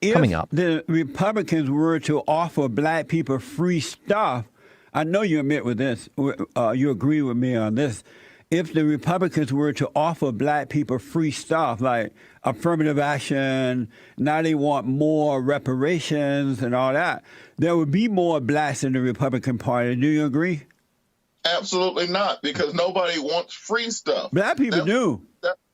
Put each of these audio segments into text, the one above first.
Coming If up. the Republicans were to offer black people free stuff, I know you admit with this, you agree with me on this. If the Republicans were to offer black people free stuff like affirmative action, now they want more reparations and all that, there would be more blacks in the Republican Party. Do you agree? Absolutely not, because nobody wants free stuff. Black people do.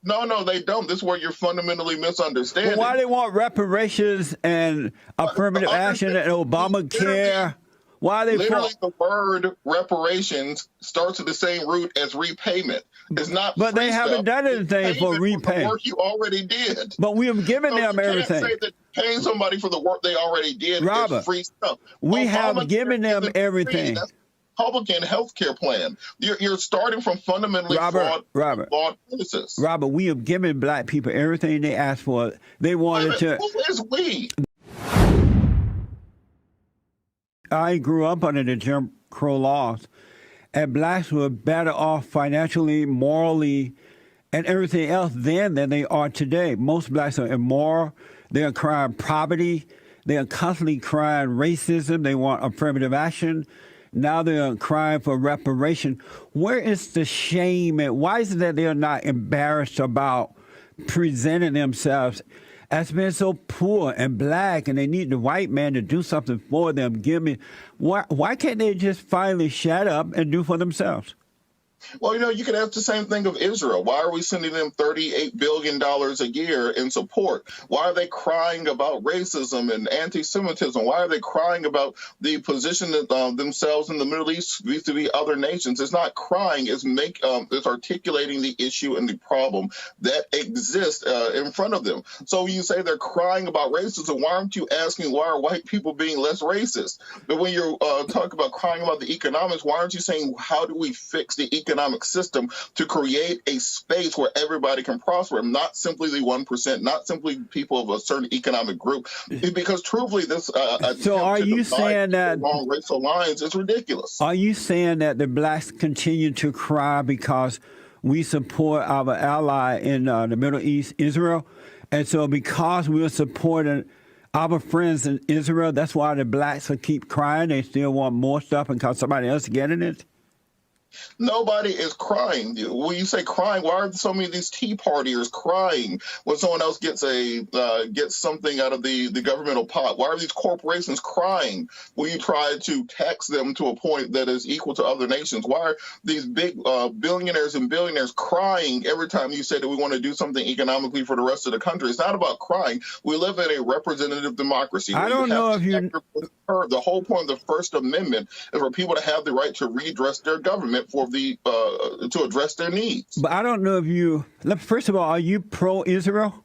No, they don't. This is where you're fundamentally Well, misunderstanding. why they want reparations and affirmative action and Obamacare? Why are they Literally, the word reparations starts at the same root as repayment. It's not. But they haven't done anything for repayment. The work you already did. But we have given them you everything. Can't say that paying somebody for the work they already did Robert, is free stuff. we have given them isn't everything. free. That's Republican health care plan. You're starting from fundamentally flawed premises. Robert, we have given black people everything they asked for. They wanted to. Who is we? I grew up under the Jim Crow laws, and blacks were better off financially, morally, and everything else then than they are today. Most blacks are immoral. They are crying poverty. They are constantly crying racism. They want affirmative action. Now they are crying for reparation. Where is the shame? And why is it that they are not embarrassed about presenting themselves as being so poor and black, and they need the white man to do something for them? Why can't they just finally shut up and do for themselves? Well, you could ask the same thing of Israel. Why are we sending them $38 billion a year in support? Why are they crying about racism and anti-Semitism? Why are they crying about the position of themselves in the Middle East vis-a-vis other nations? It's not crying, it's articulating the issue and the problem that exists in front of them. So when you say they're crying about racism, why aren't you asking why are white people being less racist? But when you're talking about crying about the economics, why aren't you saying how do we fix the economic system to create a space where everybody can prosper, not simply the 1%, not simply people of a certain economic group? Because truthfully, this so are you saying that along racial lines is ridiculous? Are you saying that the blacks continue to cry because we support our ally in the Middle East, Israel, and so because we're supporting our friends in Israel, that's why the blacks will keep crying? They still want more stuff because somebody else is getting it? Nobody is crying. When you say crying, why are so many of these Tea Partiers crying when someone else gets something out of the governmental pot? Why are these corporations crying when you try to tax them to a point that is equal to other nations? Why are these big billionaires and billionaires crying every time you say that we want to do something economically for the rest of the country? It's not about crying. We live in a representative democracy. I don't know if you... The whole point of the First Amendment is for people to have the right to redress their government to address their needs. But I don't know if you... First of all, are you pro-Israel?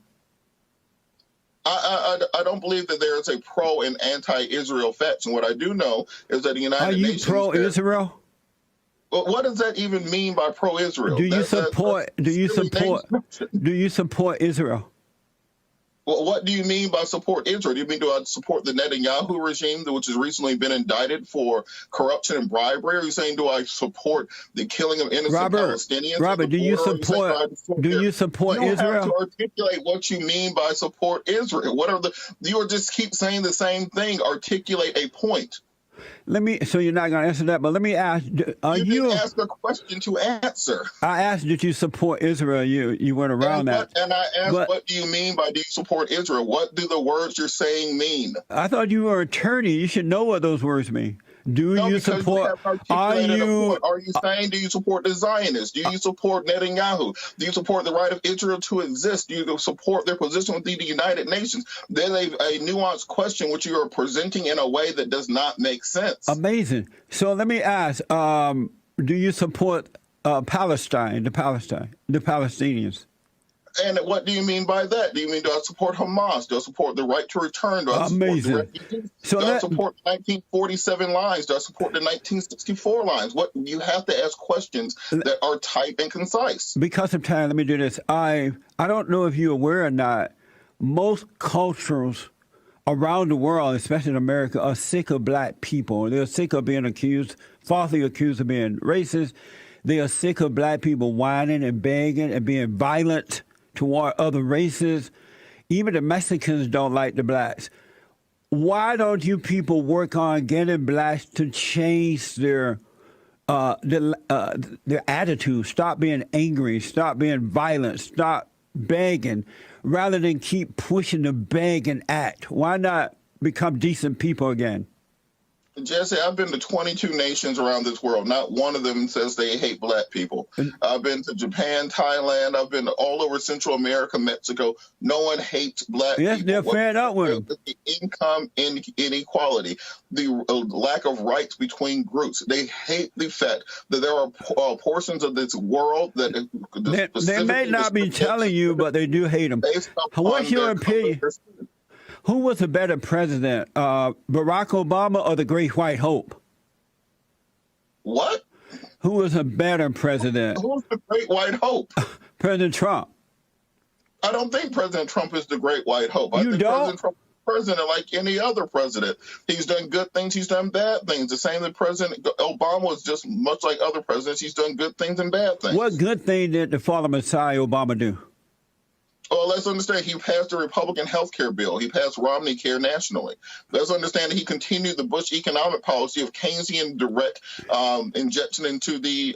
I don't believe that there is a pro and anti-Israel faction. What I do know is that the United Nations... Are you pro-Israel? Well, what does that even mean by pro-Israel? Do you support Israel? Well, what do you mean by support Israel? Do you mean do I support the Netanyahu regime, which has recently been indicted for corruption and bribery? Are you saying do I support the killing of innocent Palestinians? Robert, do you support Israel? You have to articulate what you mean by support Israel. You just keep saying the same thing. Articulate a point. So you're not going to answer that, but let me ask, you didn't ask a question to answer. I asked, did you support Israel? You went around that. And I asked, what do you mean by do you support Israel? What do the words you're saying mean? I thought you were an attorney. You should know what those words mean. Do you support? Are you saying do you support the Zionists? Do you support Netanyahu? Do you support the right of Israel to exist? Do you support their position within the United Nations? Then a nuanced question which you are presenting in a way that does not make sense. Amazing. So let me ask: do you support Palestine, the Palestinians? And what do you mean by that? Do you mean do I support Hamas? Do I support the right to return? Do I support the refugees? Do I support the 1947 lines? Do I support the 1964 lines? You have to ask questions that are tight and concise. Because of time, let me do this. I don't know if you're aware or not, most cultures around the world, especially in America, are sick of black people. They're sick of being falsely accused of being racist. They are sick of black people whining and begging and being violent toward other races. Even the Mexicans don't like the blacks. Why don't you people work on getting blacks to change their attitude? Stop being angry. Stop being violent. Stop begging, rather than keep pushing the beg and act. Why not become decent people again? Jesse, I've been to 22 nations around this world. Not one of them says they hate black people. I've been to Japan, Thailand. I've been all over Central America, Mexico. No one hates black Yes, people. they're fed up with them. The income inequality, the lack of rights between groups. They hate the fact that there are portions of this world that they may not be telling you, but they do hate them. What's your opinion? Who was a better president, Barack Obama or the Great White Hope? What? Who was a better president? Who's the Great White Hope? President Trump. I don't think President Trump is the Great White Hope. I think President Trump is president like any other president. He's done good things. He's done bad things. The same that President Obama was just much like other presidents. He's done good things and bad things. What good thing did the father Messiah Obama do? Well, let's understand he passed the Republican health care bill. He passed Romney Care nationally. Let's understand that he continued the Bush economic policy of Keynesian direct injection into the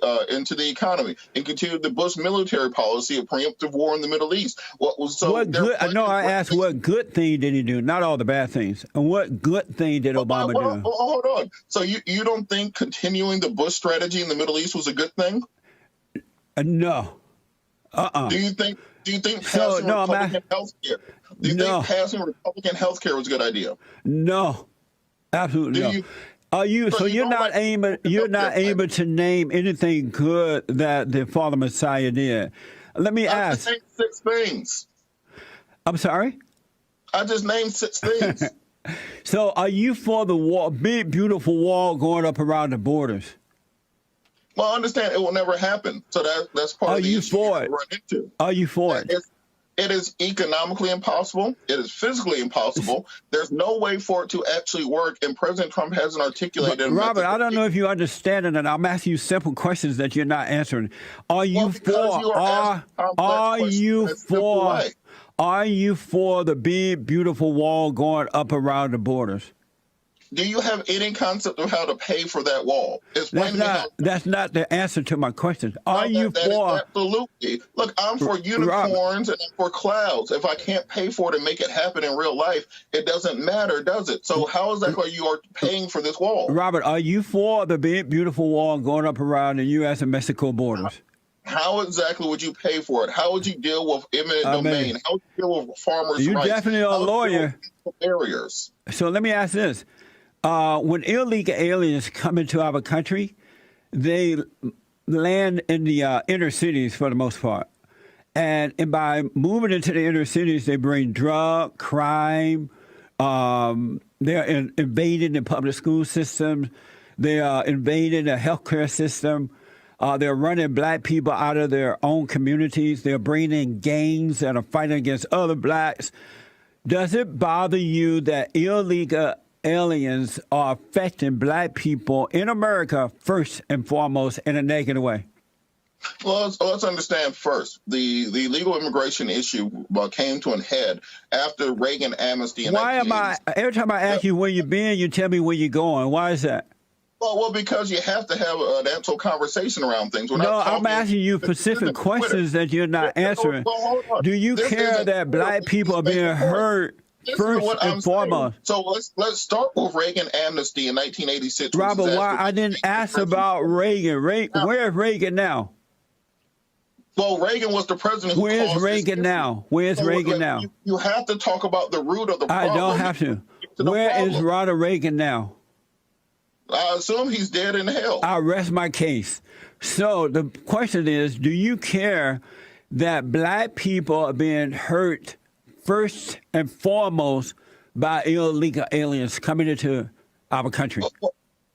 economy, and continued the Bush military policy of preemptive war in the Middle East. I asked what good thing did he do? Not all the bad things. And what good thing did Obama do? Hold on. So you don't think continuing the Bush strategy in the Middle East was a good thing? No. Do you think passing Republican health care? Do you think passing Republican health care was a good idea? No, absolutely no. You're not able to name anything good that the father Messiah did. Let me ask. I just named 6 things. I'm sorry? I just named 6 things. So are you for the wall, big beautiful wall going up around the borders? Well, I understand it will never happen. So that's part of the issue you run into. Are you for it? It is economically impossible. It is physically impossible. There's no way for it to actually work, and President Trump hasn't articulated. Robert, I don't know if you understand it, and I'm asking you simple questions that you're not answering. Are you for the big beautiful wall going up around the borders? Do you have any concept of how to pay for that wall? That's not the answer to my question. Absolutely. Look, I'm for unicorns and I'm for clouds. If I can't pay for it and make it happen in real life, it doesn't matter, does it? So how exactly you are paying for this wall? Robert, are you for the big, beautiful wall going up around the U.S. and Mexico borders? How exactly would you pay for it? How would you deal with eminent domain? How would you deal with farmers' rights? You're definitely a lawyer. Barriers. So let me ask this. When illegal aliens come into our country, they land in the inner cities for the most part. And by moving into the inner cities, they bring drug, crime. They're invading the public school systems. They are invading the healthcare system. They're running black people out of their own communities. They're bringing in gangs that are fighting against other blacks. Does it bother you that illegal aliens are affecting black people in America first and foremost in a negative way? Well, let's understand first, the legal immigration issue came to a head after Reagan amnesty. Every time I ask you where you've been, you tell me where you're going. Why is that? Well, because you have to have an actual conversation around things. I'm asking you specific questions that you're not answering. Do you care that black people are being hurt? First and foremost. So let's start with Reagan amnesty in 1986. Robert, why I didn't ask about Reagan. Where is Reagan now? Well, Reagan was the president. Where's Reagan now? Where's Reagan now? You have to talk about the root of the problem. I don't have to. Where is Ronald Reagan now? I assume he's dead in hell. I rest my case. So the question is, do you care that black people are being hurt first and foremost by illegal aliens coming into our country?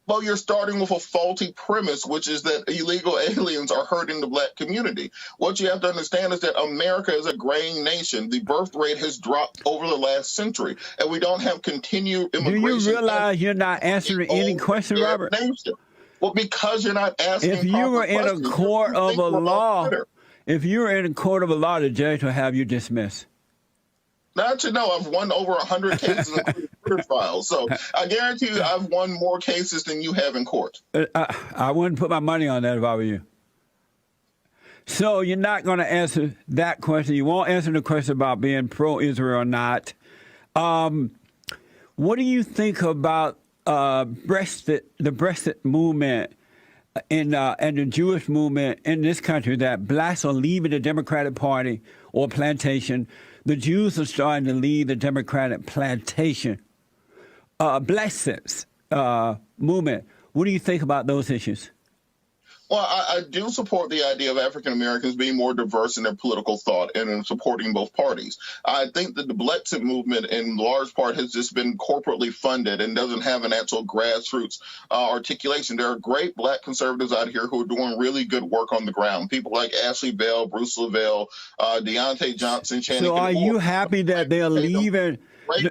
Well, you're starting with a faulty premise, which is that illegal aliens are hurting the black community. What you have to understand is that America is a graying nation. The birth rate has dropped over the last century, and we don't have continued immigration. Do you realize you're not answering any question, Robert? Well, because you're not asking. If you were in a court of a law, the judge will have you dismissed. Not to know, I've won over 100 cases, including murder files. So I guarantee you, I've won more cases than you have in court. I wouldn't put my money on that if I were you. So you're not going to answer that question. You won't answer the question about being pro-Israel or not. What do you think about the Brexit movement and the Jewish movement in this country, that blacks are leaving the Democratic Party or plantation? The Jews are starting to leave the Democratic plantation. Brexit movement. What do you think about those issues? Well, I do support the idea of African Americans being more diverse in their political thought and in supporting both parties. I think that the Brexit movement, in large part, has just been corporately funded and doesn't have an actual grassroots articulation. There are great black conservatives out here who are doing really good work on the ground. People like Ashley Bell, Bruce Lavelle, Deontay Johnson, Shannon. So are you happy that they're leaving?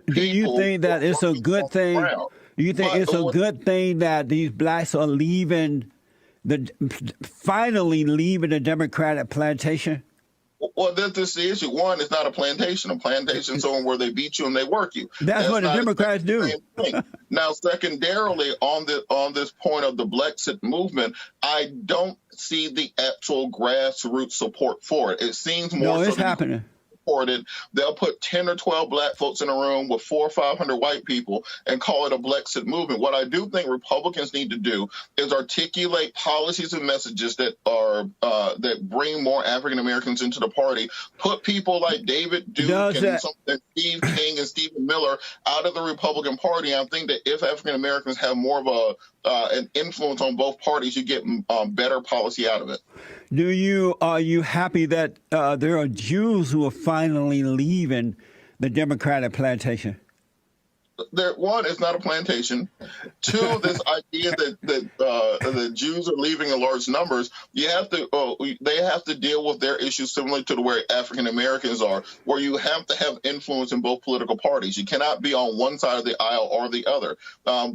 Do you think that it's a good thing? Do you think it's a good thing that these blacks are leaving? Finally leaving the Democratic plantation? Well, that's the issue. One, it's not a plantation. A plantation is somewhere where they beat you and they work you. That's what the Democrats do. Now, secondarily, on this point of the Brexit movement, I don't see the actual grassroots support for it. It seems more. No, it's happening. They'll put 10 or 12 black folks in a room with 400 or 500 white people and call it a Brexit movement. What I do think Republicans need to do is articulate policies and messages that are that bring more African Americans into the party. Put people like David Duke and Steve King and Stephen Miller out of the Republican Party. I think that if African Americans have more of an influence on both parties, you get better policy out of it. Are you happy that there are Jews who are finally leaving the Democratic plantation? One, it's not a plantation. Two, this idea that the Jews are leaving in large numbers, they have to deal with their issues similar to the way African Americans are, where you have to have influence in both political parties. You cannot be on one side of the aisle or the other.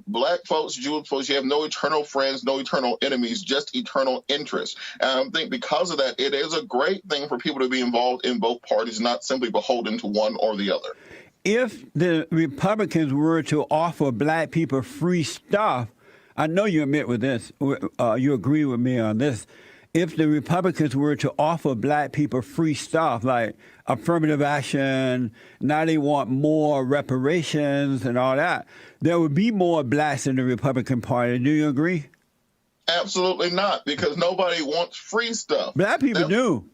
Black folks, Jewish folks, you have no eternal friends, no eternal enemies, just eternal interests. And I think because of that, it is a great thing for people to be involved in both parties, not simply beholden to one or the other. If the Republicans were to offer black people free stuff, I know you admit with this, you agree with me on this. If the Republicans were to offer black people free stuff like affirmative action, now they want more reparations and all that, there would be more blacks in the Republican Party. Do you agree? Absolutely not, because nobody wants free stuff. Black people do.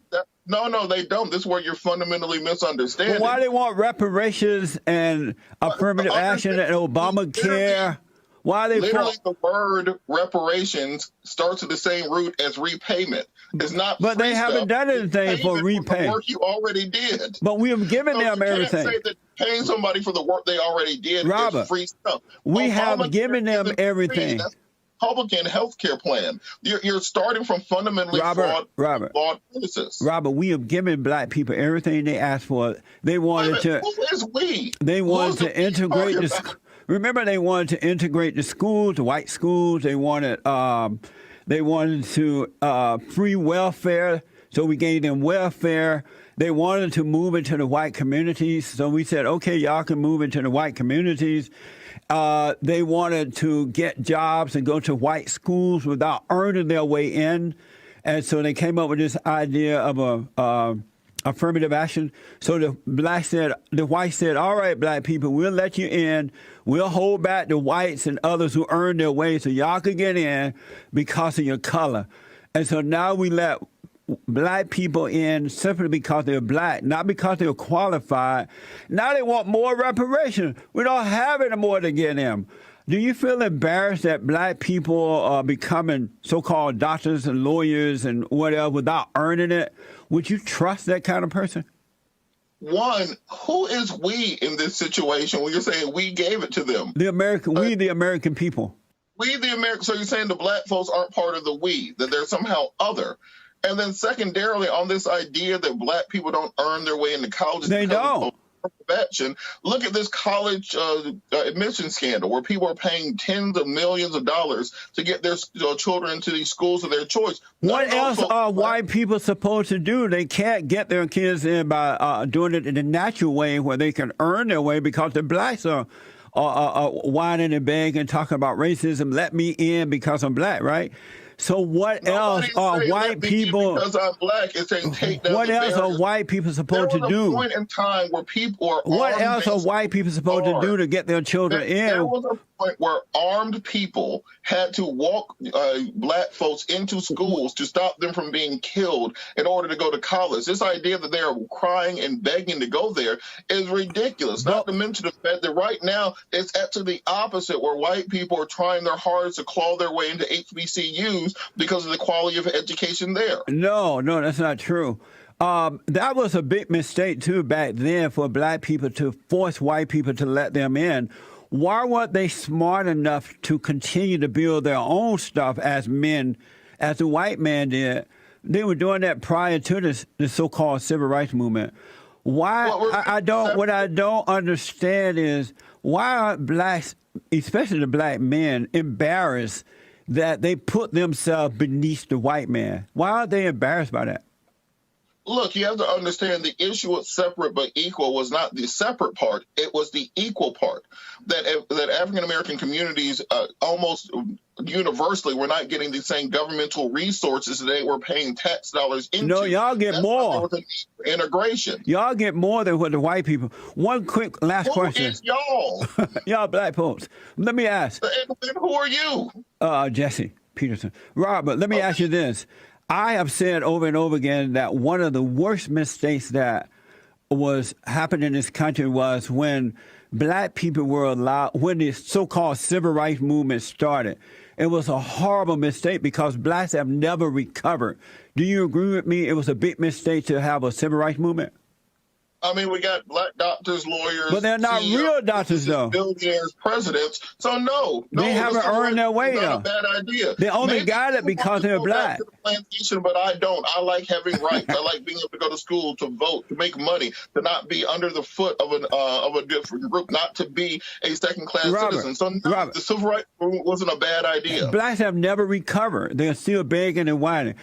No, they don't. This is where you're fundamentally misunderstanding. Well, why they want reparations and affirmative action and Obamacare? Why they literally the word reparations starts with the same root as repayment. It's not. But they haven't done anything for repayment. The work you already did. But we have given them everything. Can't say that paying somebody for the work they already did is free stuff. We have given them everything. That's Republican health care plan. You're starting from fundamentally flawed premises. Robert, we have given black people everything they asked for. They wanted to. Who is we? They wanted to integrate the. Remember, they wanted to integrate the schools, the white schools. They wanted to free welfare, so we gave them welfare. They wanted to move into the white communities, so we said, okay, y'all can move into the white communities. They wanted to get jobs and go to white schools without earning their way in. And so they came up with this idea of affirmative action. So the whites said, all right, black people, we'll let you in. We'll hold back the whites and others who earned their way so y'all could get in because of your color. And so now we let black people in simply because they're black, not because they're qualified. Now they want more reparations. We don't have any more to get them. Do you feel embarrassed that black people are becoming so-called doctors and lawyers and whatever without earning it? Would you trust that kind of person? One, who is we in this situation when you're saying we gave it to them? The American people. We, the American. So you're saying the black folks aren't part of the we, that they're somehow other. And then secondarily, on this idea that black people don't earn their way into college. They don't. prevention. Look at this college admission scandal where people are paying tens of millions of dollars to get their children into these schools of their choice. What else are white people supposed to do? They can't get their kids in by doing it in a natural way where they can earn their way, because the blacks are whining and begging and talking about racism. Let me in because I'm black, right? So what else are white people? Because I'm black, it's saying take down. What else are white people supposed to do? There was a point in time where people are. What else are white people supposed to do to get their children in? There was a point where armed people had to walk black folks into schools to stop them from being killed in order to go to college. This idea that they are crying and begging to go there is ridiculous. Not to mention the fact that right now it's actually the opposite, where white people are trying their hardest to claw their way into HBCUs because of the quality of education there. No, that's not true. That was a big mistake, too, back then for black people to force white people to let them in. Why weren't they smart enough to continue to build their own stuff as men, as the white man did? They were doing that prior to the so-called civil rights movement. Why? What I don't understand is, why aren't blacks, especially the black men, embarrassed that they put themselves beneath the white man? Why aren't they embarrassed by that? Look, you have to understand the issue with separate but equal was not the separate part. It was the equal part. That African-American communities almost universally were not getting the same governmental resources that they were paying tax dollars into. No, y'all get more. Integration. Y'all get more than what the white people. One quick last question. Who is y'all? Y'all black folks. Let me ask. And who are you? Jesse Peterson. Robert, let me ask you this. I have said over and over again that one of the worst mistakes that was happening in this country was when black people were allowed, when the so-called civil rights movement started. It was a horrible mistake because blacks have never recovered. Do you agree with me? It was a big mistake to have a civil rights movement? I mean, we got black doctors, lawyers, but they're not real doctors, though. Billionaires, presidents. So no, they haven't earned their way, though. Not a bad idea. They only got it because they're black. To the plantation, but I don't. I like having rights. I like being able to go to school, to vote, to make money, to not be under the foot of a different group, not to be a second-class citizen. So no, the civil rights movement wasn't a bad idea. Blacks have never recovered. They're still begging and whining.